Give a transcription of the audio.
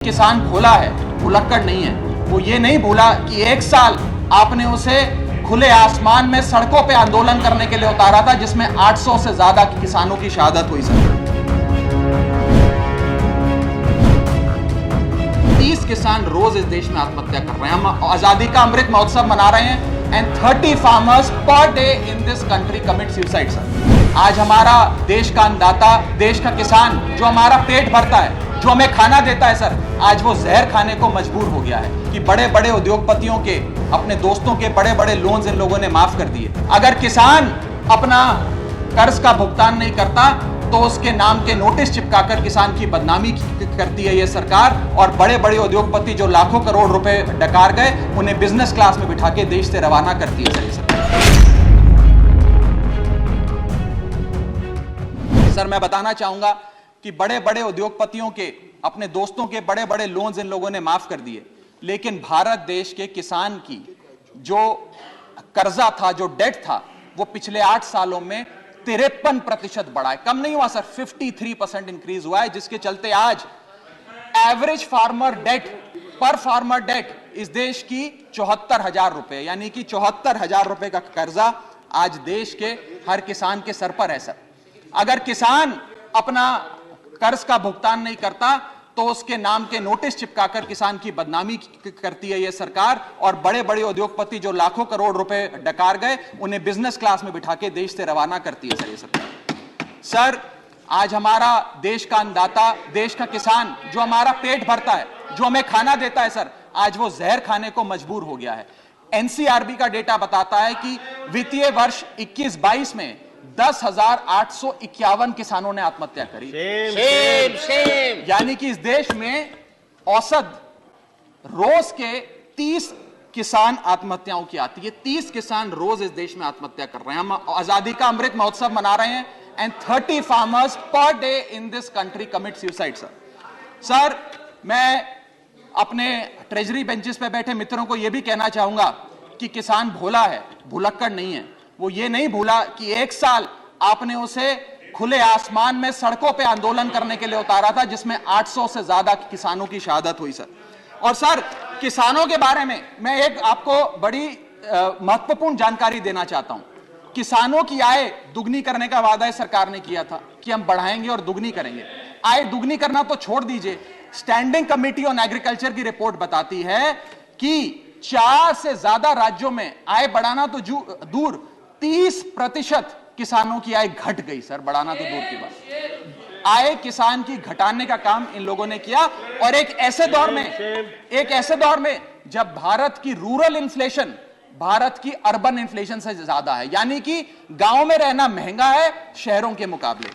किसान भोला है, भुलक्कड़ नहीं है। वो ये नहीं भूला कि एक साल आपने उसे खुले आसमान में सड़कों पे आंदोलन करने के लिए उतारा था, जिसमें 800 से ज्यादा किसानों की शहादत हुई। सर 30 किसान रोज इस देश में आत्महत्या कर रहे हैं। हम आजादी का अमृत महोत्सव मना रहे हैं and 30 farmers per day in this country commit suicide. Sir आज हमारा देश का अन्नदाता, देश का किसान जो हमारा पेट भरता है, जो हमें खाना देता है, सर आज वो जहर खाने को मजबूर हो गया है कि बड़े बड़े उद्योगपतियों के, अपने दोस्तों के बड़े बड़े लोन्स इन लोगों ने माफ कर दिए। अगर किसान अपना कर्ज का भुगतान नहीं करता तो उसके नाम के नोटिस चिपकाकर किसान की बदनामी करती है ये सरकार, और बड़े बड़े उद्योगपति जो लाखों करोड़ रुपए डकार गए उन्हें बिजनेस क्लास में बिठा के देश से रवाना करती है। सर ये सर मैं बताना चाहूंगा कि बड़े बड़े उद्योगपतियों के, अपने दोस्तों के बड़े बड़े लोन्स इन लोगों ने माफ कर दिए, लेकिन भारत देश के किसान की जो कर्जा था, जो डेट था, वो पिछले 8 सालों में 53% बढ़ा है। कम नहीं हुआ सर, 53% इंक्रीज हुआ है, जिसके चलते आज एवरेज फार्मर डेट पर फार्मर डेट इस देश की 74,000 रुपए, यानी कि 74,000 रुपए का कर्जा आज देश के हर किसान के सर पर है। सर अगर किसान अपना कर्ज का भुगतान नहीं करता तो उसके नाम के नोटिस चिपकाकर किसान की बदनामी करती है यह सरकार, और बड़े बड़े उद्योगपति जो लाखों करोड़ रुपए डकार गए उन्हें बिजनेस क्लास में बिठा के देश से रवाना करती है। सर ये सरकार, सर आज हमारा देश का अन्नदाता, देश का किसान जो हमारा पेट भरता है, जो हमें खाना देता है, सर आज वो जहर खाने को मजबूर हो गया है। एनसीआरबी का डेटा बताता है कि वित्तीय वर्ष 21-22 में 10,851 किसानों ने आत्महत्या करी। यानी कि इस देश में औसत रोज के 30 किसान आत्महत्याओं की आती है। 30 किसान रोज इस देश में आत्महत्या कर रहे हैं। हम आजादी का अमृत महोत्सव मना रहे हैं and 30 farmers per day in this country commit suicide. Sir मैं अपने ट्रेजरी बेंचेस पे बैठे मित्रों को यह भी कहना चाहूंगा कि किसान भोला है, भुलक्कड़ नहीं है। वो ये नहीं भूला कि एक साल आपने उसे खुले आसमान में सड़कों पे आंदोलन करने के लिए उतारा था, जिसमें 800 से ज्यादा किसानों की शहादत हुई। सर और सर किसानों के बारे में मैं एक आपको बड़ी महत्वपूर्ण जानकारी देना चाहता हूं। किसानों की आय दुगनी करने का वादा इस सरकार ने किया था कि हम बढ़ाएंगे और दुगनी करेंगे। आय दुगनी करना तो छोड़ दीजिए, स्टैंडिंग कमेटी ऑन एग्रीकल्चर की रिपोर्ट बताती है कि 4 से ज्यादा राज्यों में आय बढ़ाना तो दूर, 30% किसानों की आय घट गई। सर बढ़ाना तो दूर की बात, आय किसान की घटाने का काम इन लोगों ने किया। और एक ऐसे दौर में जब भारत की रूरल इन्फ्लेशन भारत की अर्बन इन्फ्लेशन से ज्यादा है, यानी कि गांव में रहना महंगा है शहरों के मुकाबले।